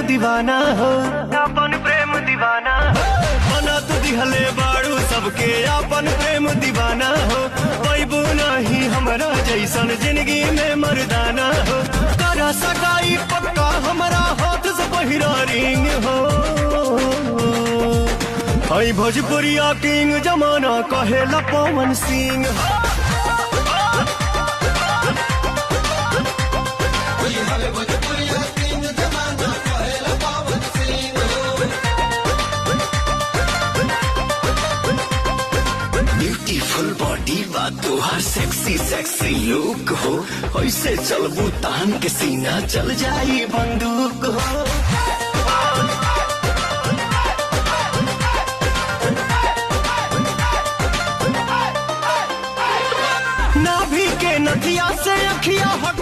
दीवाना हो, अपन प्रेम दीवाना हो। बना तू दिहले बाड़ू सबके अपन प्रेम दीवाना हो। पैबू नहीं हमरा जैसन जिंदगी में मर्दाना हो। करा सगाई पक्का हमरा हाथ से पहिरा रिंग हो। हई भोजपुरिया किंग जमाना कहेला पवन सिंह हो। ब्यूटीफुल बॉडी बा तोहार सेक्सी सेक्सी लुक हो। ऐसे चलबू तान के सीना चल जाई बंदूक हो। नाभि के नथिया से अखिया हट